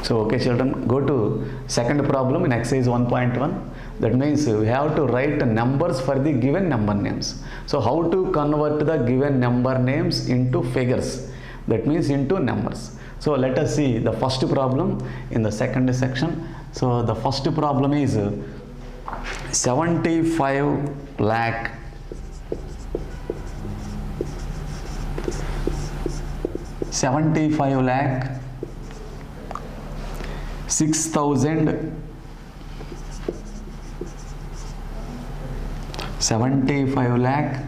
So okay children, go to second problem in exercise 1.1. That means we have to write numbers for the given number names. So how to convert the given number names into figures, that means into numbers. So let us see the first problem in the second section. So the first problem is 75 lakh 6,000 75 lakh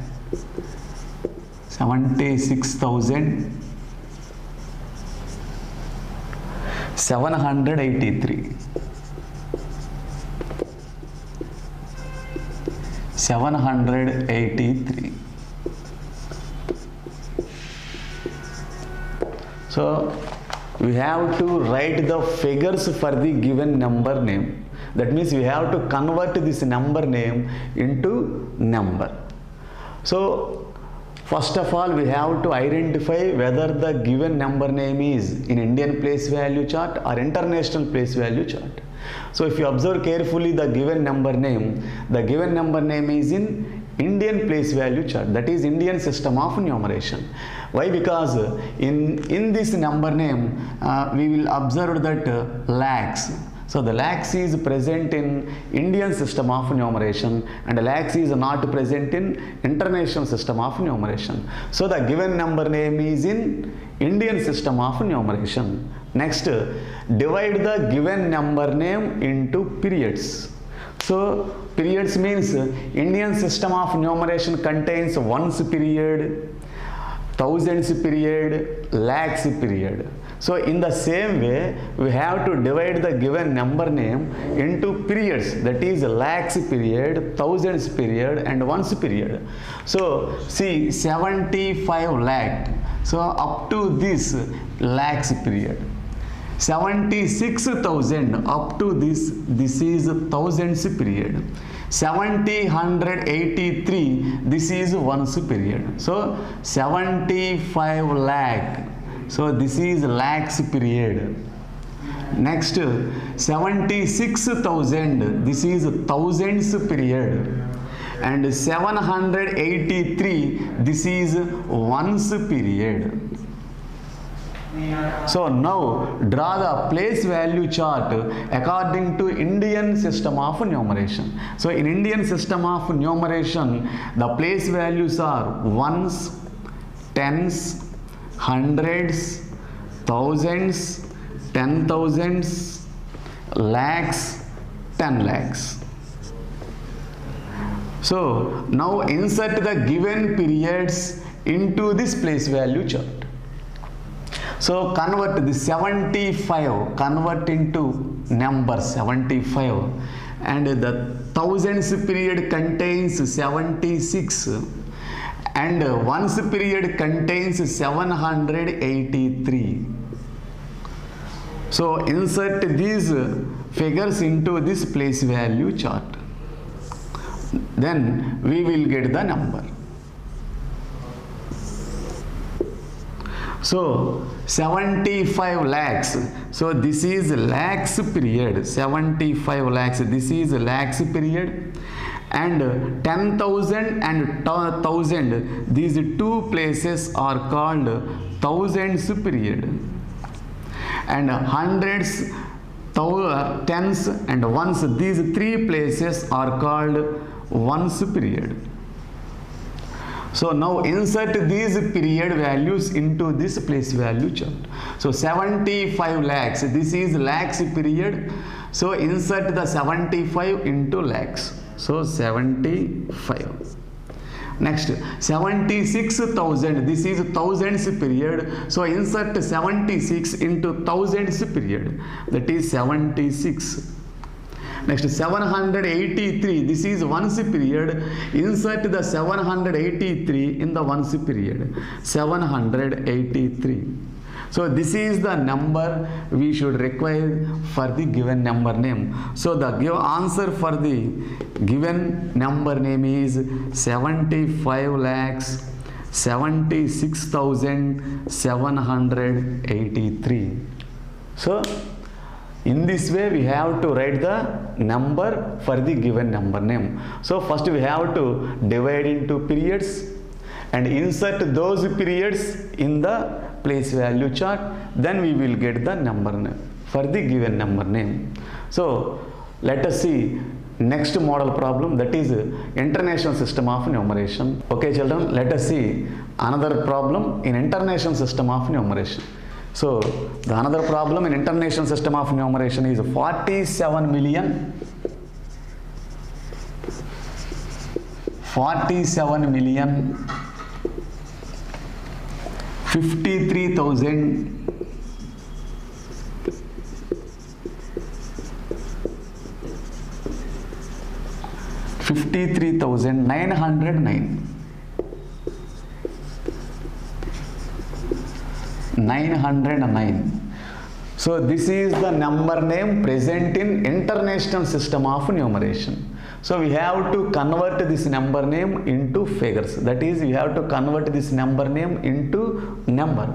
76,783 783. So we have to write the figures for the given number name. That means we have to convert this number name into number. So first of all, we have to identify whether the given number name is in Indian place value chart or international place value chart. So if you observe carefully the given number name is in Indian place value chart, that is Indian system of numeration. Why? Because in this number name we will observe that lakhs. So the lakhs is present in Indian system of numeration and lakhs is not present in international system of numeration. So the given number name is in Indian system of numeration. Next, divide the given number name into periods. So periods means Indian system of numeration contains ones period, thousands period, lakhs period. So in the same way, we have to divide the given number name into periods, that is lakhs period, thousands period and ones period. So see 75 lakh, so up to this lakhs period. 76,000 up to this is thousands period. 783, this is ones period. So 75 lakh, so this is lakhs period. Next 76,000, this is thousands period. And 783, this is ones period. So now draw the place value chart according to Indian system of numeration. So in Indian system of numeration, the place values are ones, tens, hundreds, thousands, 10,000s, lakhs, 10 lakhs. So now insert the given periods into this place value chart. So convert the 75, convert into number 75, and the thousands period contains 76 and ones period contains 783. So insert these figures into this place value chart. Then we will get the number. So 75 lakhs, so this is lakhs period, 75 lakhs, this is lakhs period, and 10,000 and 1,000, these two places are called thousands period, and hundreds, tens and ones, these three places are called ones period. So now insert these period values into this place value chart. So 75 lakhs, this is lakhs period. So insert the 75 into lakhs. So 75. Next 76,000, this is thousands period. So insert 76 into thousands period, that is 76. Next 783, this is ones period. Insert the 783 in the ones period, 783. So this is the number we should require for the given number name. So the answer for the given number name is 75 lakhs 76,783. So In this way, we have to write the number for the given number name. So first we have to divide into periods and insert those periods in the place value chart. Then we will get the number name for the given number name. So let us see next model problem, that is international system of numeration. Okay children, let us see another problem in international system of numeration. So the another problem in international system of numeration is 47 million 53,000 909. So this is the number name present in international system of numeration. So we have to convert this number name into figures. That is, we have to convert this number name into number.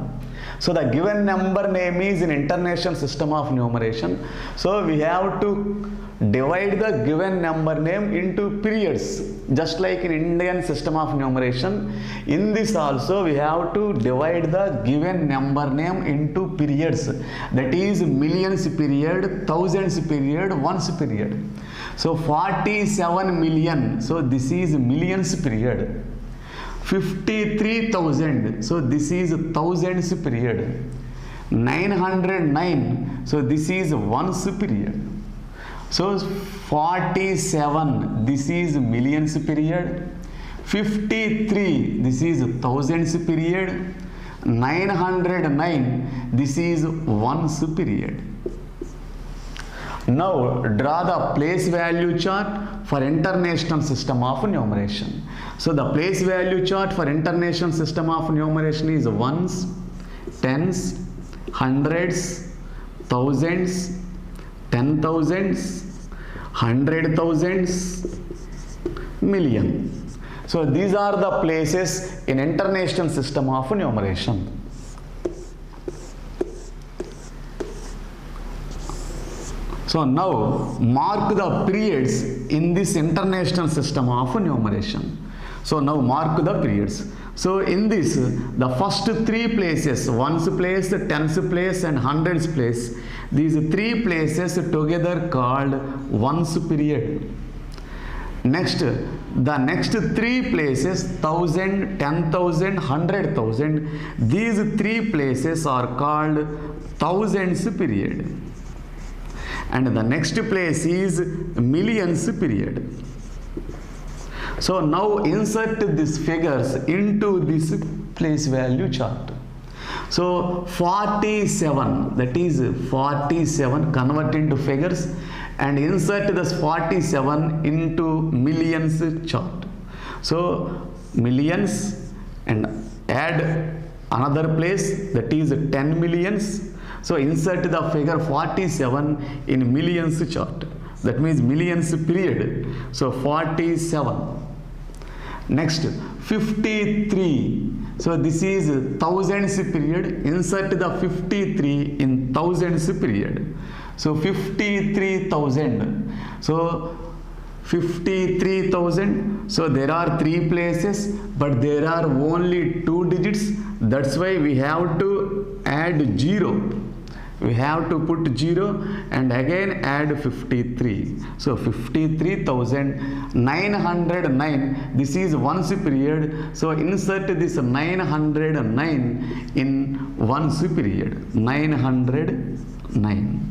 So the given number name is in international system of numeration. So we have to divide the given number name into periods, just like in Indian system of numeration. In this also we have to divide the given number name into periods, that is millions period, thousands period, ones period. So 47 million, so this is millions period. 53,000, so this is thousands period. 909, so this is ones period. So 47, this is millions period. 53, this is thousands period. 909, this is ones period. Now draw the place value chart for international system of numeration. So the place value chart for international system of numeration is ones, tens, hundreds, thousands, 10,000s, 100,000s, million. So these are the places in international system of numeration. So now mark the periods in this international system of numeration. So now mark the periods. So in this, the first three places, ones place, tens place and hundreds place, these three places together called ones period. Next, the next three places, 1,000, 10,000, 100,000, these three places are called thousands period. And the next place is millions period. So now insert these figures into this place value chart. So 47, that is 47, convert into figures and insert this 47 into millions chart. So millions and add another place, that is 10 millions. So insert the figure 47 in millions chart. That means millions period. So 47. Next 53. So this is thousands period. Insert the 53 in thousands period. So 53,000. So 53,000. So there are three places, but there are only two digits. That's why we have to add 0. We have to put 0 and again add 53. So 53,909. This is ones period. So insert this 909 in ones period. 909.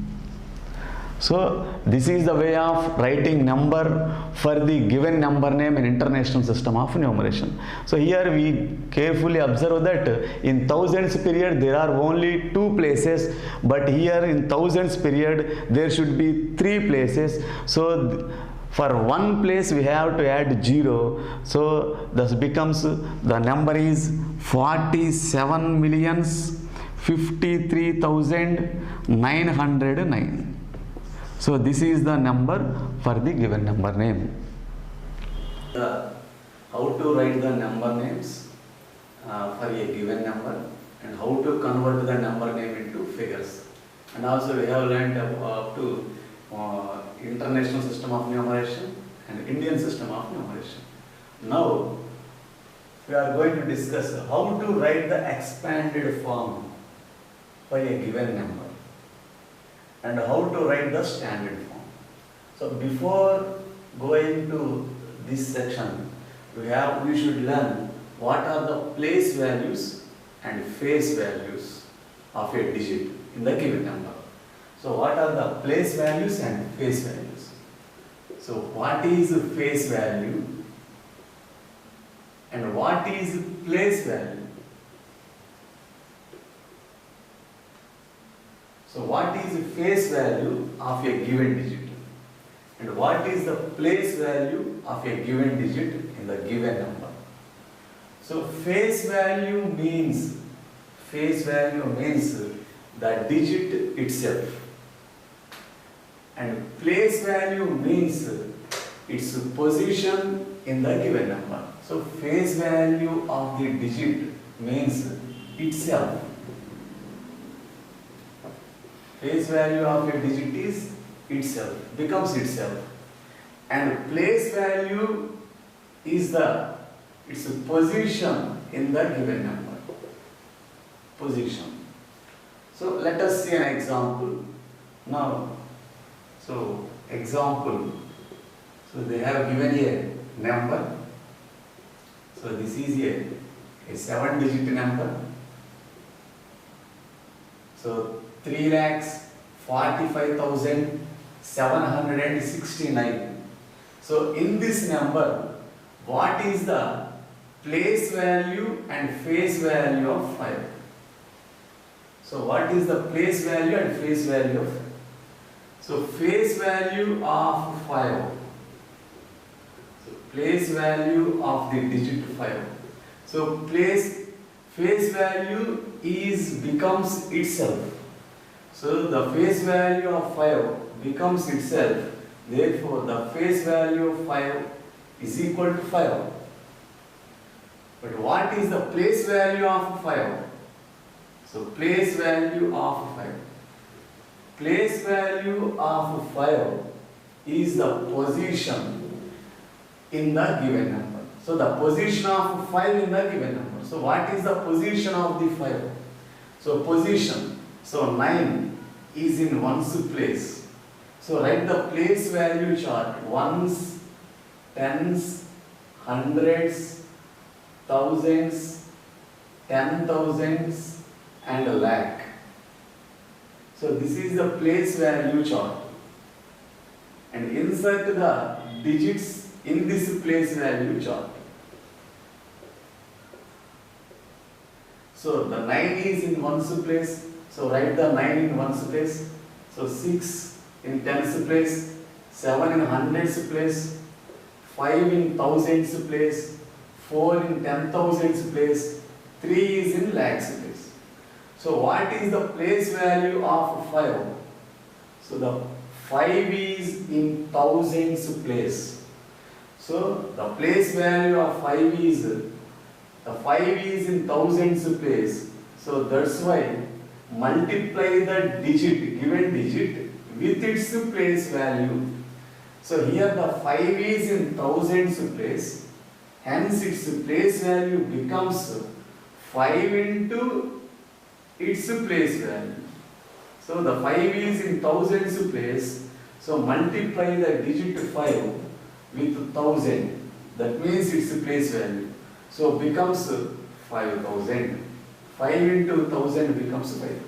So this is the way of writing number for the given number name in international system of numeration. So here we carefully observe that in thousands period there are only two places, but here in thousands period there should be three places. So for one place we have to add 0. So thus becomes the number is 47,053,909. So this is the number for the given number name. How to write the number names for a given number and how to convert the number name into figures. And also we have learned up to international system of numeration and Indian system of numeration. Now we are going to discuss how to write the expanded form by a given number and how to write the standard form. So before going to this section, we should learn what are the place values and face values of a digit in the given number. So what are the place values and face values? So what is face value and what is place value? So what is the face value of a given digit and what is the place value of a given digit in the given number? So face value means the digit itself, and place value means its position in the given number. So face value of the digit means itself. Face value of a digit is itself, becomes itself, and place value is its position in the given number. Position. So let us see an example now. So example. So they have given a number. So this is a 7-digit number. So 3,45,769. So in this number, what is the place value and face value of 5? So what is the place value and face value of 5? So face value of 5. So place value of the digit 5. So face value becomes itself. So the face value of 5 becomes itself. Therefore, the face value of 5 is equal to 5. But what is the place value of 5? So place value of 5. Place value of 5 is the position in the given number. So the position of 5 in the given number. So what is the position of the 5? So position. So 9 is in ones place. So write the place value chart. Ones, tens, hundreds, thousands, 10,000s and a lakh. So this is the place value chart. And insert the digits in this place value chart. So the 9 is in ones place. So write the 9 in ones place. So 6 in tens place, 7 in hundreds place, 5 in thousands place, 4 in 10,000s place, 3 is in lakhs place. So what is the place value of 5? So the 5 is in thousands place. So the place value of 5 is, the 5 is in thousands place. So that's why multiply the digit, given digit with its place value. So here the 5 is in thousands place. Hence its place value becomes 5 into its place value. So the 5 is in thousands place. So multiply the digit 5 with 1000. That means its place value. So becomes 5000. 5 into 1000 becomes 5000.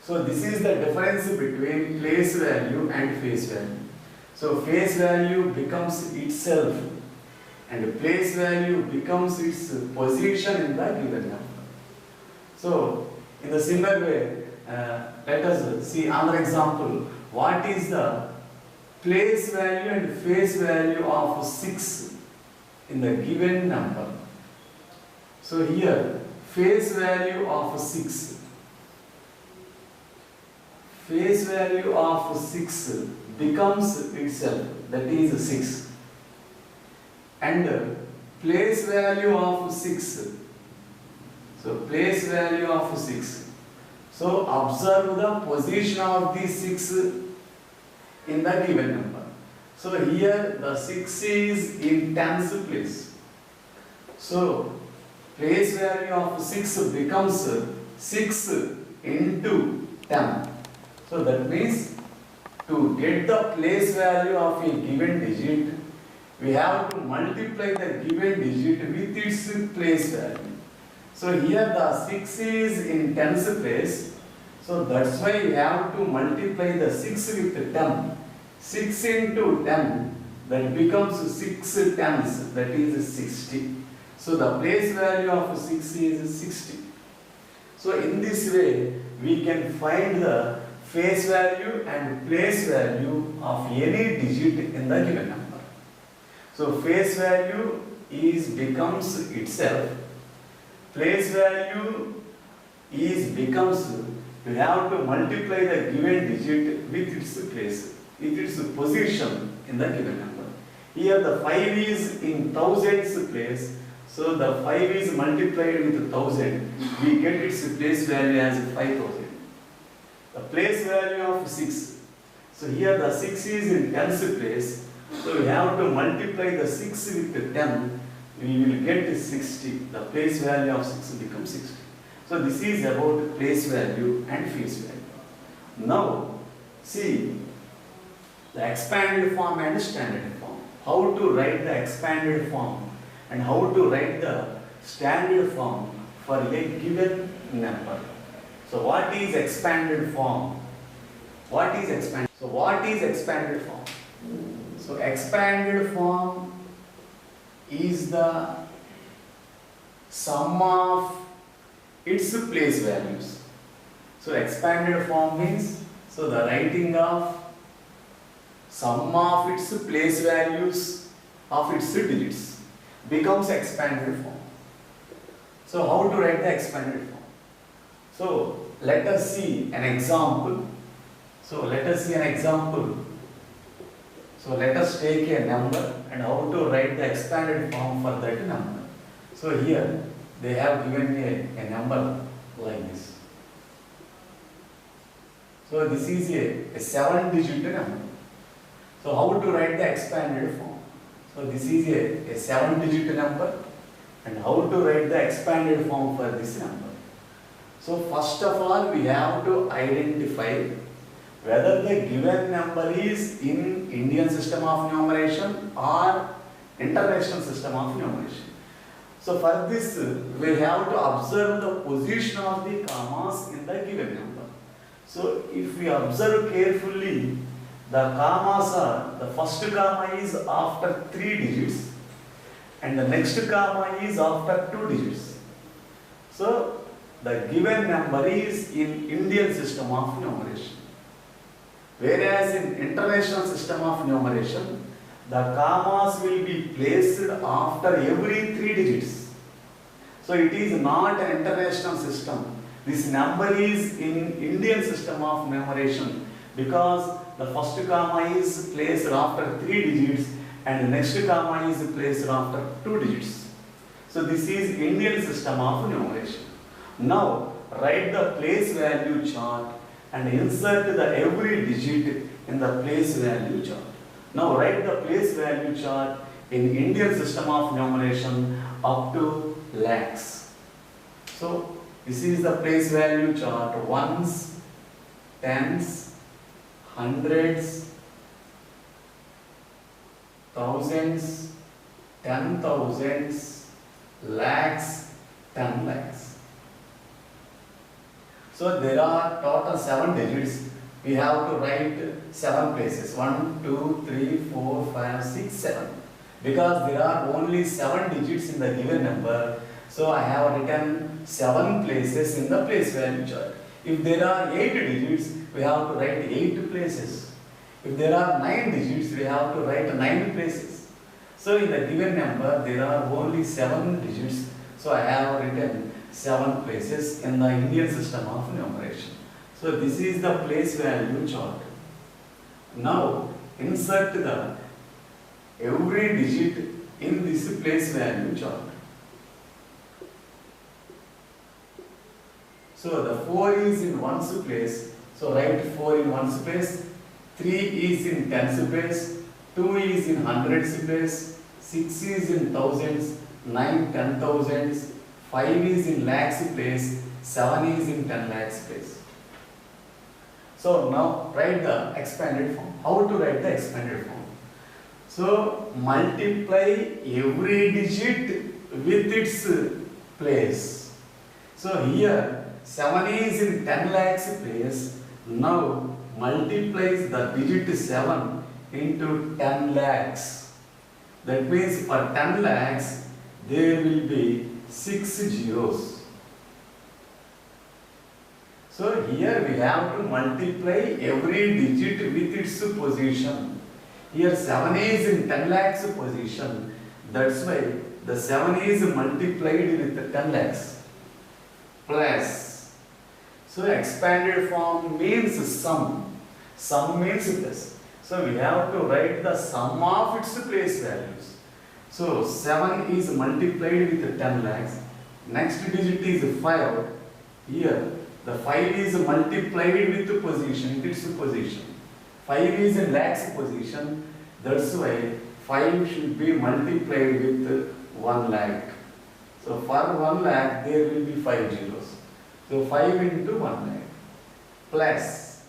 So this is the difference between place value and face value. So face value becomes itself and place value becomes its position in the given number. So in the similar way, let us see another example. What is the place value and face value of 6 in the given number? So here face value of 6. Face value of 6 becomes itself, that is 6. And place value of 6. So place value of 6. So observe the position of the 6 in the given number. So here the 6 is in tens place. So place value of 6 becomes 6 into 10. So that means to get the place value of a given digit, we have to multiply the given digit with its place value. So here the 6 is in tens place. So that's why we have to multiply the 6 with 10. 6 into 10, that becomes 6 tens, that is 60. So the place value of 6 is 60. So in this way, we can find the face value and place value of any digit in the given number. So face value becomes itself. Place value becomes, you have to multiply the given digit with its place, with its position in the given number. Here the 5 is in thousands place, so the 5 is multiplied with 1000, we get its place value as 5000. The place value of 6, so here the 6 is in tens place, so we have to multiply the 6 with 10, we will get 60, the place value of 6 becomes 60. So this is about place value and face value. Now, see the expanded form and standard form. How to write the expanded form and how to write the standard form for a given number. So what is expanded form? What is expanded? So what is expanded form? So expanded form is the sum of its place values. So expanded form means, so the writing of sum of its place values of its digits becomes expanded form. So how to write the expanded form? So let us see an example. So let us take a number and how to write the expanded form for that number. So here they have given me a number like this. So this is a 7-digit number. So how to write the expanded form? So this is a 7-digit number and how to write the expanded form for this number. So first of all we have to identify whether the given number is in Indian system of numeration or international system of numeration. So for this we have to observe the position of the commas in the given number. So if we observe carefully, the commas are, the first comma is after 3 digits and the next comma is after 2 digits. So the given number is in Indian system of numeration. Whereas in international system of numeration, the commas will be placed after every 3 digits. So it is not an international system. This number is in Indian system of numeration because the first comma is placed after 3 digits and the next comma is placed after 2 digits. So this is Indian system of numeration. Now write the place value chart and insert the every digit in the place value chart. Now write the place value chart in Indian system of numeration up to lakhs. So this is the place value chart: ones, tens, hundreds, thousands, 10,000s, lakhs, 10 lakhs. So there are total 7 digits. We have to write 7 places. 1, 2, 3, 4, 5, 6, 7. Because there are only 7 digits in the given number, so I have written 7 places in the place value chart. If there are 8 digits, we have to write 8 places. If there are 9 digits, we have to write 9 places. So in the given number, there are only 7 digits, so I have written 7 places in the Indian system of numeration. So this is the place value chart. Now insert the every digit in this place value chart. So the 4 is in ones place. So write 4 in ones place. 3 is in tens place. 2 is in hundreds place. 6 is in thousands. 9 ten thousands. 5 is in lakhs place. 7 is in 10 lakhs place. So now write the expanded form. How to write the expanded form? So multiply every digit with its place. So here 7 is in 10 lakhs place. Now multiplies the digit 7 into 10 lakhs. That means for 10 lakhs there will be 6 zeros. So here we have to multiply every digit with its position. Here 7 is in 10 lakhs position. That's why the 7 is multiplied with the 10 lakhs. Plus. So expanded form means sum. Sum means plus. So we have to write the sum of its place values. So 7 is multiplied with 10 lakhs. Next digit is 5. Here the 5 is multiplied with the position, its position. 5 is in lakhs position. That's why 5 should be multiplied with 1 lakh. So for 1 lakh there will be 5 zeros. So 5 into 1 lakh. Plus.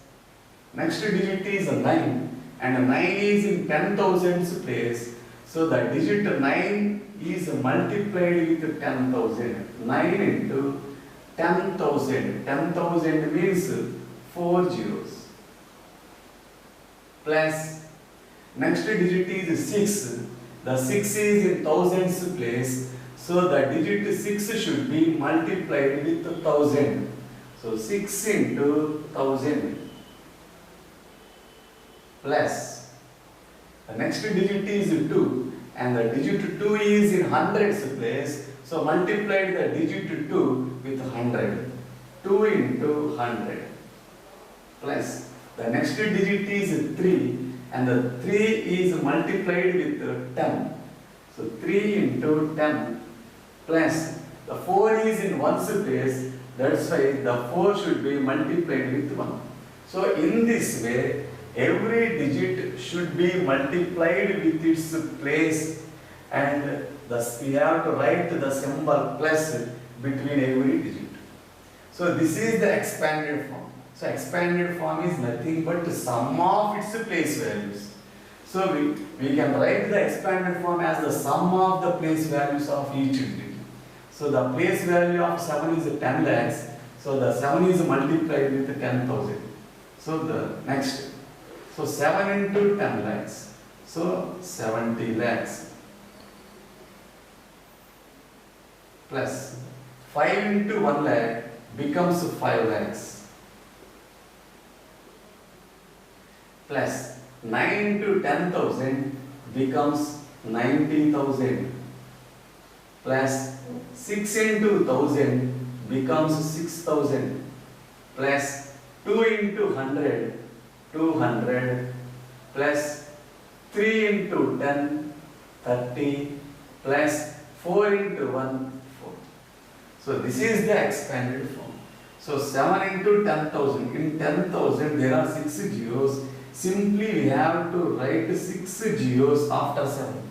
Next digit is 9. And 9 is in 10,000s place. So the digit 9 is multiplied with 10,000. 9 into 10,000. 10,000 means 4 zeros. Plus. Next digit is 6. The 6 is in thousands place. So the digit 6 should be multiplied with 1000. So 6 into 1000. Plus. The next digit is 2. And the digit 2 is in hundreds place. So multiply the digit 2 with 100. 2 into 100. Plus. The next digit is 3. And the 3 is multiplied with 10. So 3 into 10 plus the 4 is in ones place. That's why the 4 should be multiplied with 1. So in this way, every digit should be multiplied with its place, and thus we have to write the symbol plus between every digit. So this is the expanded form. So expanded form is nothing but the sum of its place values. So we can write the expanded form as the sum of the place values of each digit. So the place value of 7 is 10 lakhs. So the 7 is multiplied with 10,000. So the next. So 7 into 10 lakhs. So 70 lakhs. Plus 5 into 1 lakh becomes 5 lakhs. Plus 9 into 10,000 becomes 90,000. Plus 6 into 1000 becomes 6,000. Plus 2 into 100, 200. Plus 3 into 10, 30. Plus 4 into 1, 4. So this is the expanded form. So 7 into 10,000. In 10,000 there are 6 zeros. Simply we have to write 6 zeros after 7.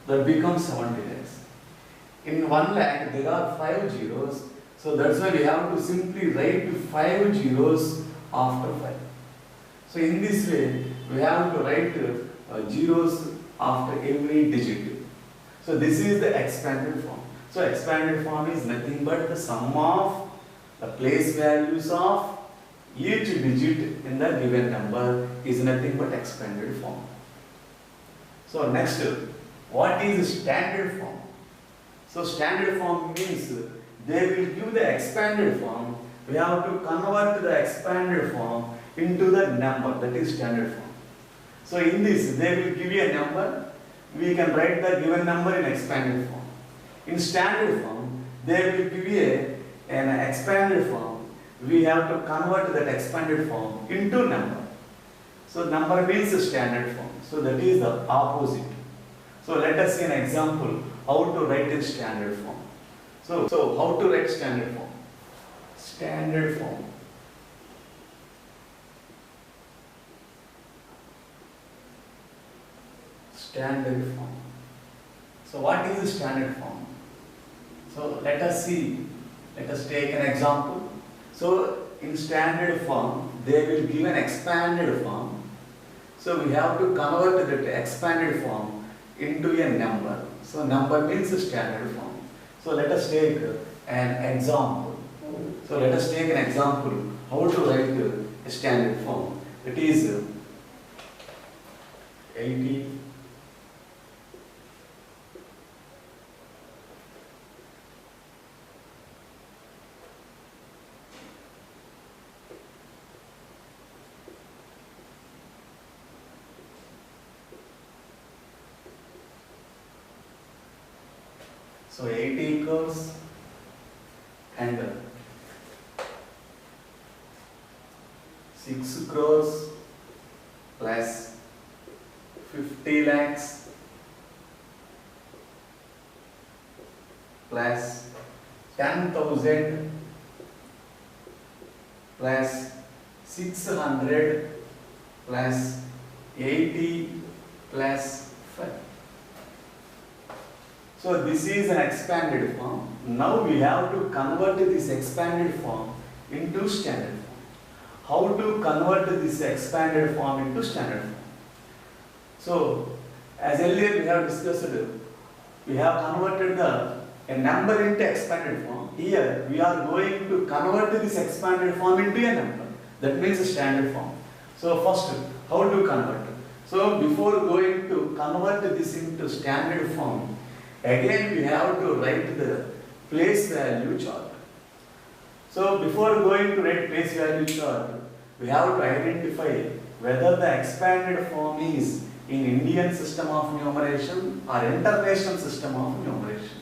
That becomes 70 lakhs. In 1 lakh there are 5 zeros. So that's why we have to simply write 5 zeros after 5. So in this way we have to write zeros after every digit. So this is the expanded form. So expanded form is nothing but the sum of the place values of each digit in the given number is nothing but expanded form. So next, what is standard form? So standard form means they will give the expanded form. We have to convert the expanded form into the number, that is standard form. So in this, they will give you a number. We can write the given number in expanded form. In standard form, they will give you an expanded form. We have to convert that expanded form into number. So number means standard form. So that is the opposite. So let us see an example how to write in standard form. So how to write standard form. Standard form. Standard form. So what is the standard form? So let us see, let us take an example. So in standard form, they will give an expanded form. So we have to convert that expanded form into a number. So number means a standard form. So let us take an example. So let us take an example how to write a standard form. It is 80 So 80 equals and 6 crores plus 50 lakhs plus 10,000 plus 600 plus 80 plus 5. So this is an expanded form. Now we have to convert this expanded form into standard form. How to convert this expanded form into standard form? So as earlier we have discussed, we have converted a number into expanded form. Here we are going to convert this expanded form into a number. That means a standard form. So first, how to convert? So before going to convert this into standard form, again we have to write the place value chart. So before going to write place value chart, we have to identify whether the expanded form is in Indian system of numeration or international system of numeration.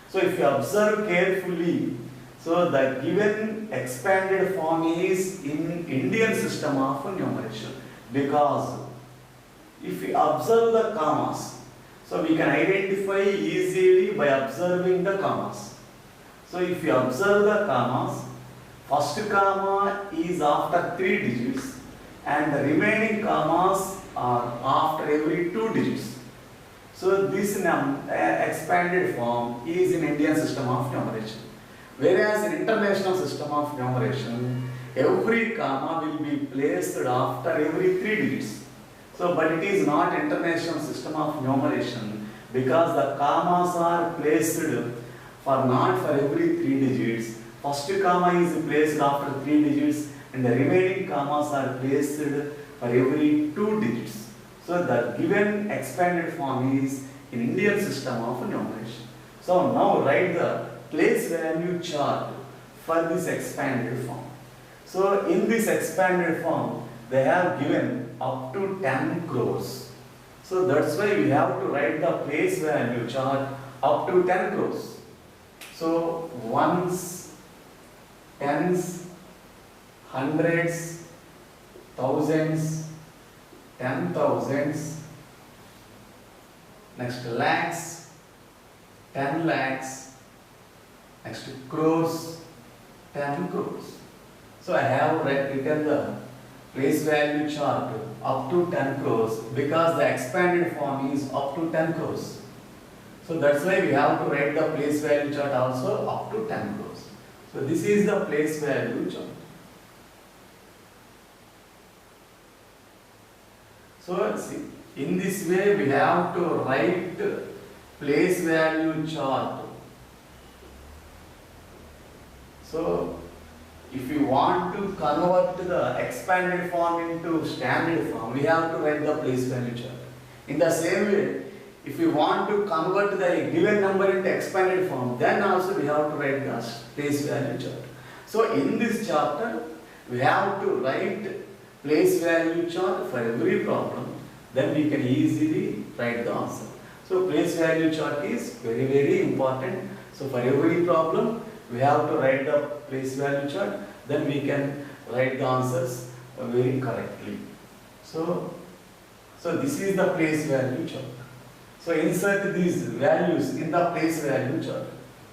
So if you observe carefully, so the given expanded form is in Indian system of numeration, because if we observe the commas, so we can identify easily by observing the commas. So if you observe the commas, first comma is after 3 digits and the remaining commas are after every 2 digits. So this expanded form is in Indian system of numeration. Whereas in international system of numeration, every comma will be placed after every 3 digits. So, but it is not international system of numeration, because the commas are placed for not for every 3 digits. First comma is placed after 3 digits and the remaining commas are placed for every 2 digits. So the given expanded form is in Indian system of numeration. So now write the place value chart for this expanded form. So in this expanded form, they have given up to 10 crores. So that's why we have to write the place value chart up to 10 crores. So ones, tens, hundreds, thousands, 10,000s, next lakhs, 10 lakhs, next crores, 10 crores. So I have written the place value chart up to 10 crores because the expanded form is up to 10 crores. So that's why we have to write the place value chart also up to 10 crores. So this is the place value chart. So see, in this way we have to write place value chart. So if we want to convert the expanded form into standard form, we have to write the place value chart. In the same way, if we want to convert the given number into expanded form, then also we have to write the place value chart. So in this chapter, we have to write place value chart for every problem, then we can easily write the answer. So place value chart is very, very important. So for every problem, we have to write the place value chart, then we can write the answers very correctly. So this is the place value chart. So insert these values in the place value chart.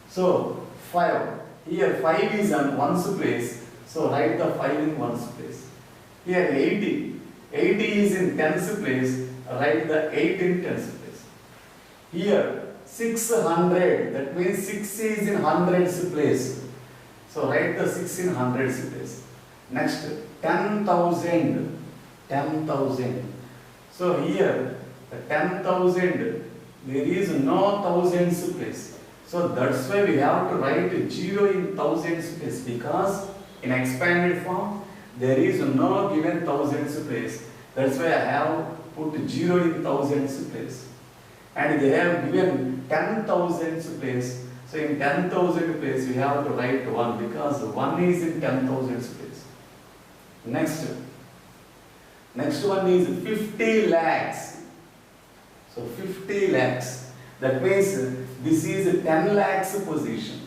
So 5, Here 5 is on ones place, so write the 5 in ones place. Here 80, 80 is in tens place, write the 8 in tens place. Here 600, that means 6 is in hundreds place, so write the 6 in hundreds place. Next 10,000, 10,000. So here the 10,000, there is no thousands place. So that's why we have to write 0 in thousands place, because in expanded form there is no given thousands place. That's why I have put 0 in thousands place. And they have given 10,000 place. So in 10,000 place we have to write 1, because 1 is in 10,000 place. Next one is 50 lakhs. So 50 lakhs. That means this is 10 lakhs position,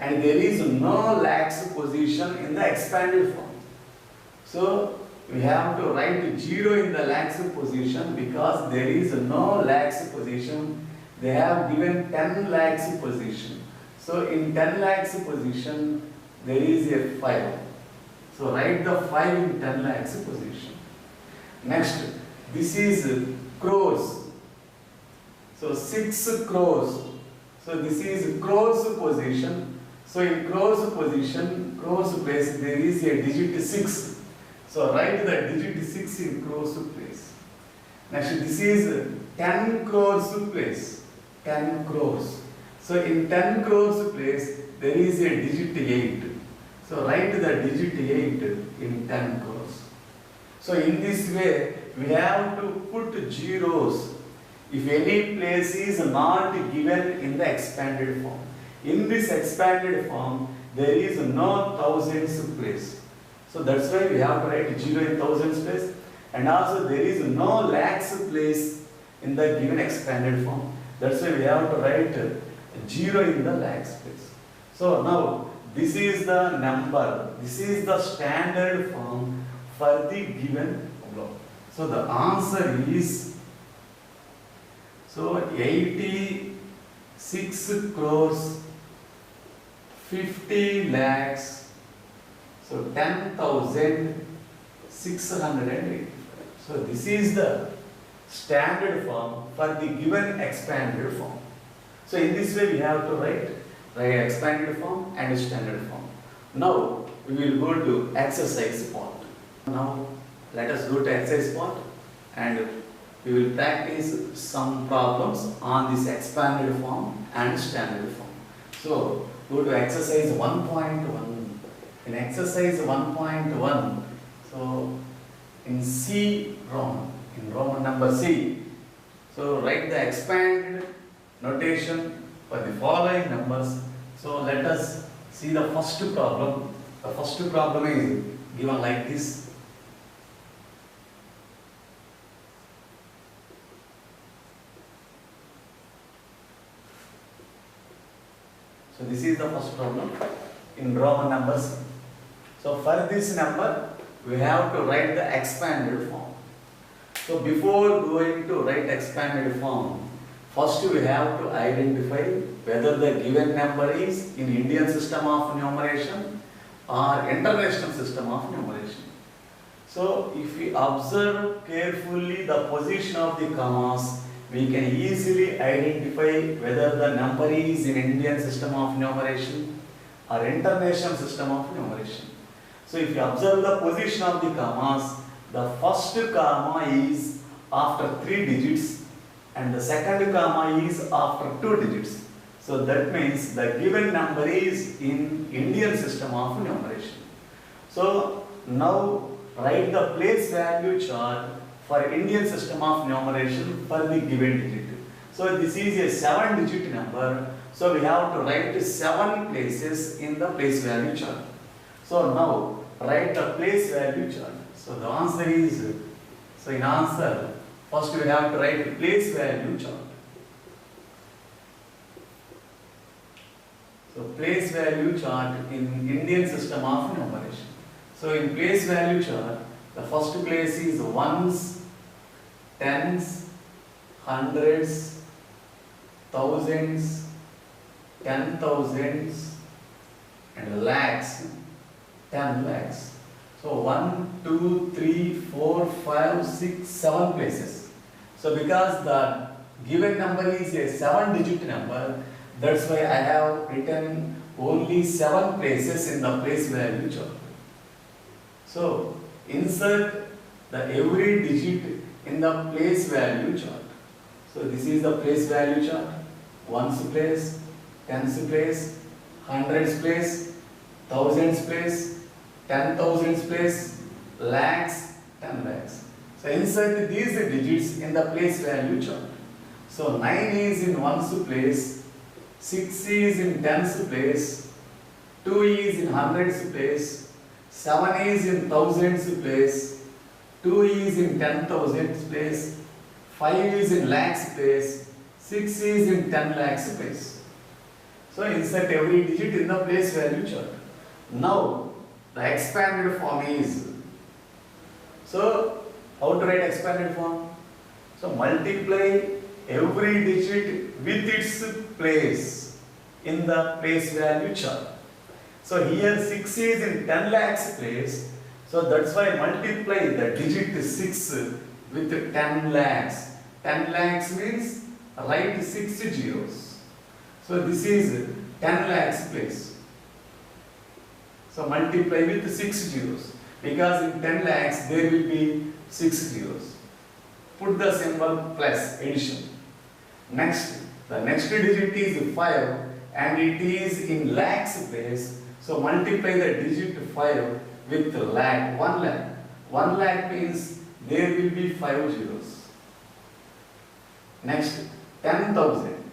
and there is no lakhs position in the expanded form. So we have to write 0 in the lakhs position, because there is no lakhs position. They have given 10 lakhs position. So in 10 lakhs position there is a 5. So write the 5 in 10 lakhs position. Next, this is crores. So 6 crores. So this is crores position. So in crores position, crores place, there is a digit 6. So write the digit 6 in crores place. Next, this is 10 crores place. 10 crores. So in 10 crores place, there is a digit 8. So write the digit 8 in 10 crores. So in this way, we have to put zeros if any place is not given in the expanded form. In this expanded form, there is no thousands place. So that's why we have to write 0 in thousands place. And also there is no lakhs place in the given expanded form. That's why we have to write 0 in the lakhs place. So now this is the number. This is the standard form for the given block. So the answer is, so 86 crores 50 lakhs, so 10,685. So this is the standard form for the given expanded form. So in this way we have to write expanded form and standard form. Now we will go to exercise part. Now let us go to exercise part, and we will practice some problems on this expanded form and standard form. So go to exercise 1.1. In exercise 1.1, so in C Roman, in Roman number C, so write the expanded notation for the following numbers. So let us see the first problem. The first problem is given like this. So this is the first problem in Roman numbers. So for this number, we have to write the expanded form. So before going to write expanded form, first we have to identify whether the given number is in Indian system of numeration or international system of numeration. So if we observe carefully the position of the commas, we can easily identify whether the number is in Indian system of numeration or international system of numeration. So if you observe the position of the commas, the first comma is after 3 digits and the second comma is after 2 digits. So that means the given number is in Indian system of numeration. So now write the place value chart for Indian system of numeration for the given digit. So this is a 7-digit number. So we have to write 7 places in the place value chart. So now write the place value chart. So the answer is, so in answer, first we have to write place value chart. So place value chart in Indian system of numeration. So in place value chart, the first place is ones, tens, hundreds, thousands, 10,000s, and lakhs, 10 lakhs. So 1, 2, 3, 4, 5, 6, 7 places. So because the given number is a 7-digit number, that's why I have written only 7 places in the place value chart. So insert the every digit in the place value chart. So this is the place value chart. Ones place, tens place, hundreds place, thousands place, 10,000s place, lakhs, 10 lakhs. So insert these digits in the place value chart. So 9 is in ones place, 6 is in tens place, 2 is in hundreds place, 7 is in thousands place, 2 is in 10,000s place, 5 is in lakhs place, 6 is in 10 lakhs place. So insert every digit in the place value chart. Now the expanded form is, so how to write expanded form? So multiply every digit with its place in the place value chart. So here 6 is in 10 lakhs place, so that's why multiply the digit 6 with 10 lakhs. 10 lakhs means write 6 zeros. So this is 10 lakhs place. So multiply with 6 zeros, because in 10 lakhs there will be 6 zeros. Put the symbol plus addition. Next, the next digit is 5 and it is in lakhs place. So multiply the digit 5 with lakh, 1 lakh. 1 lakh means there will be 5 zeros. Next, 10,000.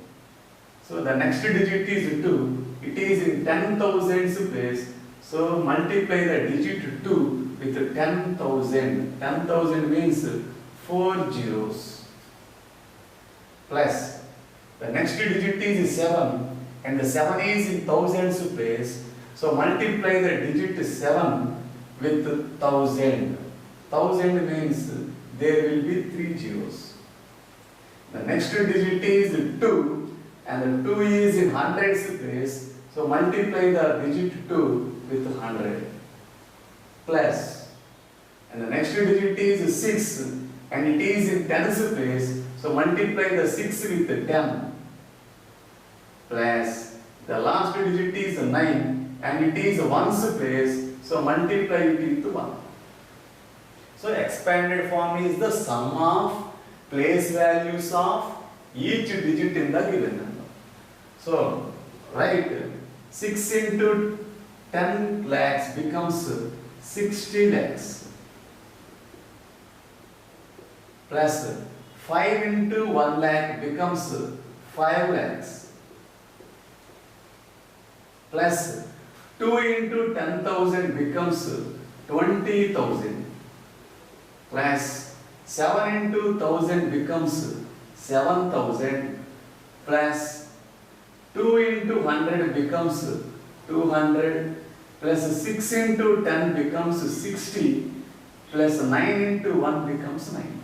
So the next digit is 2. It is in 10,000s place. So multiply the digit 2 with 10,000. 10,000 means 4 zeros. Plus, the next digit is 7 and the 7 is in thousands place. So multiply the digit 7 with 1000. 1000 means there will be 3 zeros. The next digit is 2 and the 2 is in hundreds place. So multiply the digit 2 with 100. Plus, and the next digit is 6 and it is in tens place. So multiply the 6 with 10. Plus, the last digit is 9 and it is ones place. So multiply it into 1. So expanded form is the sum of place values of each digit in the given number. So write 6 into 10 lakhs becomes 60 lakhs. Plus 5 into 1 lakh becomes 5 lakhs. Plus 2 into 10,000 becomes 20,000. Plus 7 into 1000 becomes 7,000. Plus 2 into 100 becomes 200. Plus 6 into 10 becomes 60. Plus 9 into 1 becomes 9.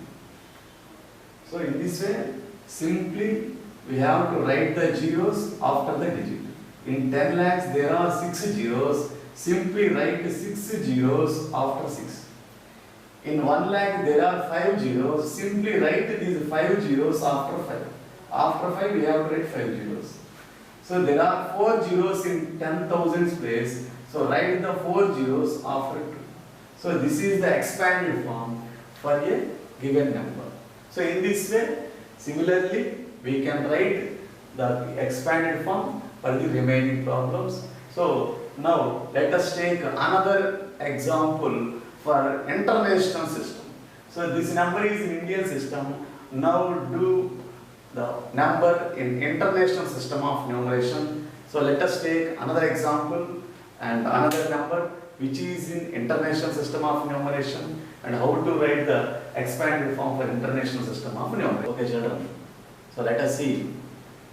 So in this way, simply we have to write the zeros after the digit. In 10 lakhs there are 6 zeros. Simply write 6 zeros after 6. In 1 lakh there are 5 zeros. Simply write these 5 zeros after 5. After 5 we have to write 5 zeros. So there are 4 zeros in 10,000 place. So write the 4 zeros after 2. So this is the expanded form for a given number. So in this way, similarly, we can write the expanded form for the remaining problems. So now let us take another example for international system. So this number is in Indian system. Now do the number in international system of numeration. So let us take another example and another number which is in international system of numeration, and how to write the expanded form for international system of numeration. Okay children, so let us see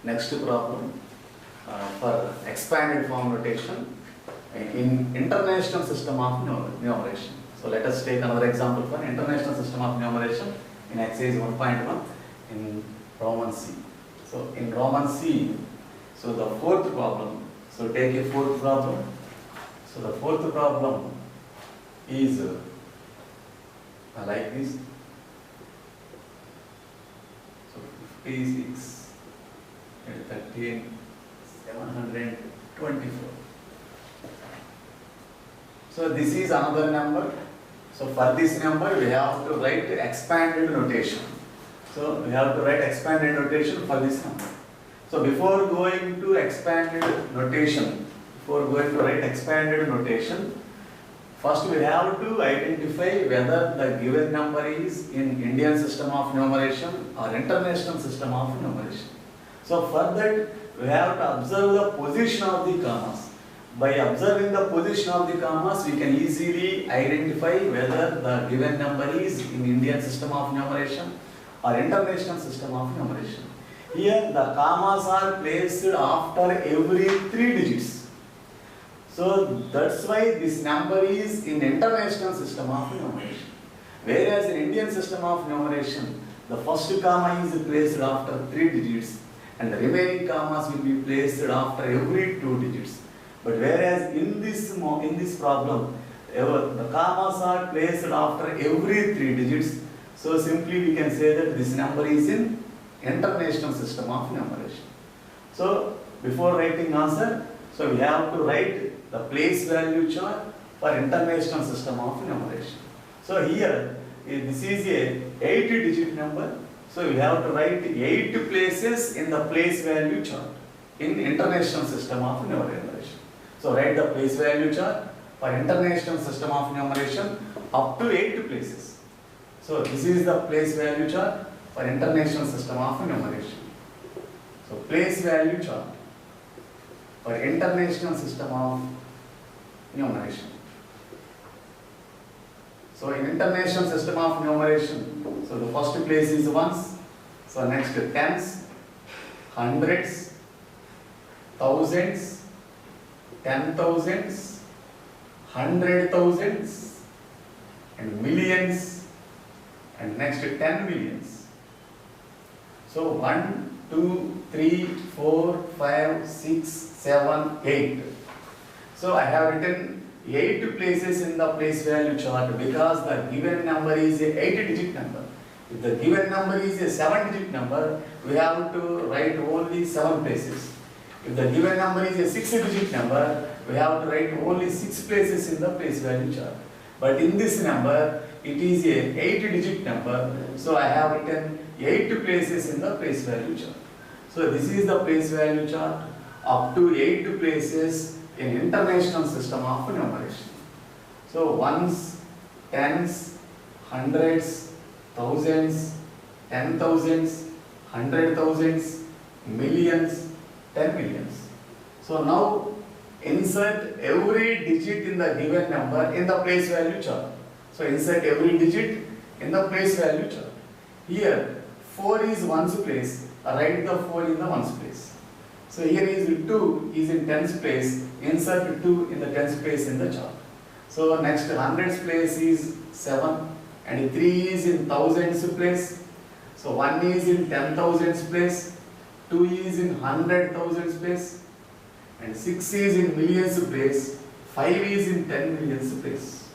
next problem for expanded form notation in international system of numeration. So let us take another example for international system of numeration in exercise 1.1 in Roman C. So in Roman C, so the fourth problem, so take a fourth problem So the fourth problem is like this. So 56 and 13, 724. So this is another number. So for this number we have to write expanded notation. So we have to write expanded notation for this number. So before going to expanded notation, first we have to identify whether the given number is in Indian system of numeration or international system of numeration. So for that we have to observe the position of the commas. By observing the position of the commas, we can easily identify whether the given number is in Indian system of numeration or international system of numeration. Here the commas are placed after every 3 digits. So that's why this number is in international system of numeration. Whereas in Indian system of numeration, the first comma is placed after 3 digits and the remaining commas will be placed after every 2 digits. But whereas in this problem, the commas are placed after every 3 digits. So simply we can say that this number is in international system of numeration. So before writing answer, so we have to write the place value chart for international system of numeration. So here, this is a 8-digit number. So we have to write 8 places in the place value chart in international system of numeration. So write the place value chart for international system of numeration up to 8 places. So this is the place value chart for international system of numeration. So place value chart for international system of numeration. So in international system of numeration, so the first place is ones. So next tens, hundreds, thousands, 10,000s, 100,000s, and millions, and next 10 millions. So 1, 2, 3, 4, 5, 6, 7, 8. So I have written 8 places in the place value chart because the given number is a 8-digit number. If the given number is a 7-digit number, we have to write only 7 places. If the given number is a 6-digit number, we have to write only 6 places in the place value chart. But in this number, it is a 8-digit number, so I have written 8 places in the place value chart. So this is the place value chart up to 8 places in international system of numeration. So ones, tens, hundreds, thousands, 10,000s, 100,000s, millions, 10 millions. So now insert every digit in the given number in the place value chart. So insert every digit in the place value chart. Here 4 is ones place, write the 4 in the ones place. So here is 2 is in tens place, insert 2 in the tens place in the chart. So next hundreds place is 7 and 3 is in thousands place. So 1 is in 10,000s place, 2 is in 100,000s place, and 6 is in millions place, 5 is in 10 millions place.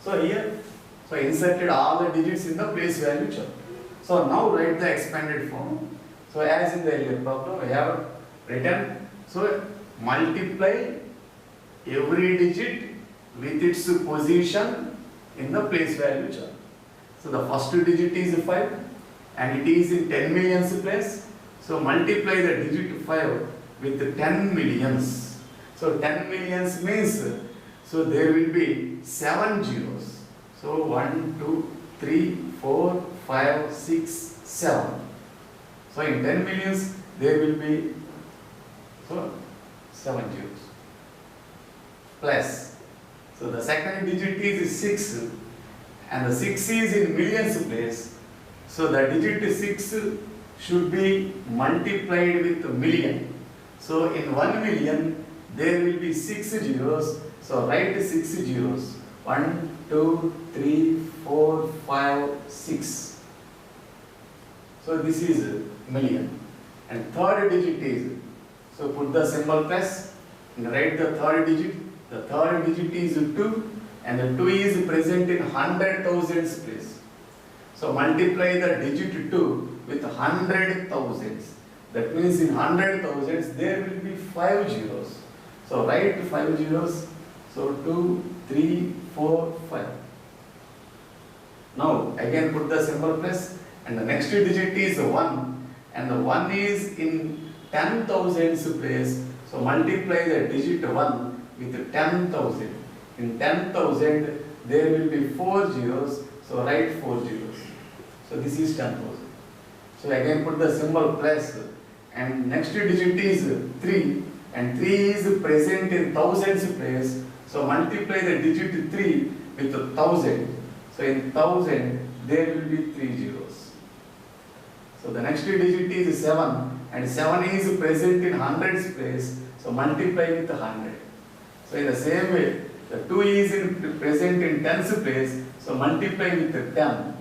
So here, so inserted all the digits in the place value chart. So now write the expanded form. So as in the earlier problem, we have written, so multiply every digit with its position in the place value chart. So the first digit is 5 and it is in 10 millions place. So multiply the digit 5 with 10 millions. So 10 millions means, so there will be 7 zeros. So 1, 2, 3, 4, 5, 6, 7. So in 10 millions there will be 7 zeros. Plus, so the second digit is 6 and the 6 is in millions place. So the digit 6 should be multiplied with a million. So in 1 million there will be 6 zeros. So write 6 zeros. 1, 2, 3, 4, 5, 6. So this is million. And third digit is, so put the symbol plus and write the third digit. The third digit is 2 and the 2 is present in 100,000s place. So multiply the digit 2 with 100,000s. That means in 100,000s there will be 5 zeros. So write 5 zeros. So 2, 3, 4, 5. Now again put the symbol plus, and the next digit is 1 and the 1 is in 10,000s place. So multiply the digit 1 with 10,000. In 10,000 there will be 4 zeros. So write 4 zeros. So this is 10,000. So again put the symbol plus, and next digit is 3 and 3 is present in thousands place. So multiply the digit 3 with 1,000. So in 1,000 there will be 3 zeros. So the next digit is 7 and 7 is present in hundreds place. So multiply with 100. So in the same way, the 2 is present in tens place. So multiply with 10.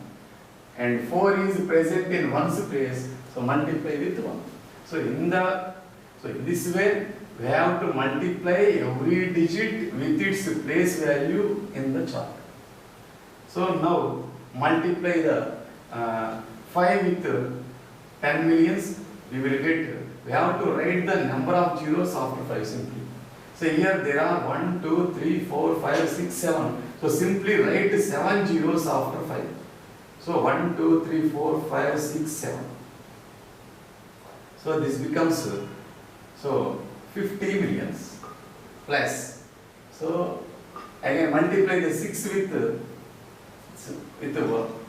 And 4 is present in ones place. So multiply with 1. So in this way we have to multiply every digit with its place value in the chart. So now multiply the 5 with 10 millions. We have to write the number of zeros after 5 simply. So here there are 1, 2, 3, 4, 5, 6, 7. So simply write 7 zeros after 5. So 1, 2, 3, 4, 5, 6, 7. So this becomes 50 millions plus. So again multiply the 6 with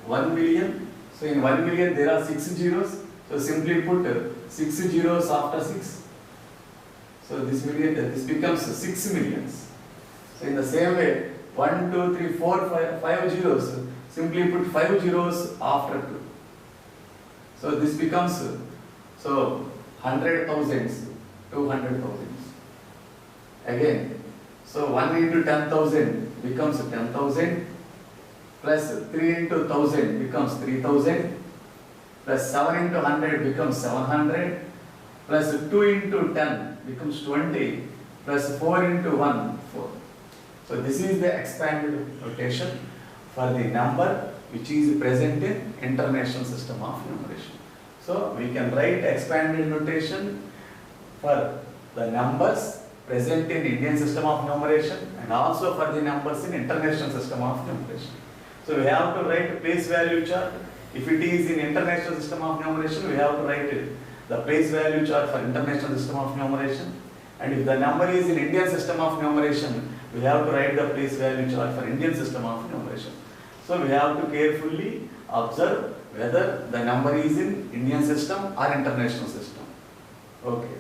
1 million. So in 1 million there are 6 zeros. So simply put 6 zeros after 6. So this becomes 6 millions. So in the same way, 1, 2, 3, 4, 5 zeros. Simply put 5 zeros after 2. So this becomes 100,000s, 200,000s. Again, so 1 into 10,000 becomes 10,000 plus 3 into 1,000 becomes 3,000 plus 7 into 100 becomes 700 plus 2 into 10 becomes 20 plus 4 into 1, 4. So this is the expanded notation for the number which is present in International System of Numeration. So we can write expanded notation for the numbers present in Indian System of Numeration and also for the numbers in International System of Numeration. So we have to write place value chart. If it is in International System of Numeration, we have to write the place value chart for International System of Numeration. And if the number is in Indian System of Numeration, we have to write the place value chart for Indian System of Numeration. So we have to carefully observe whether the number is in Indian system or international system. Okay.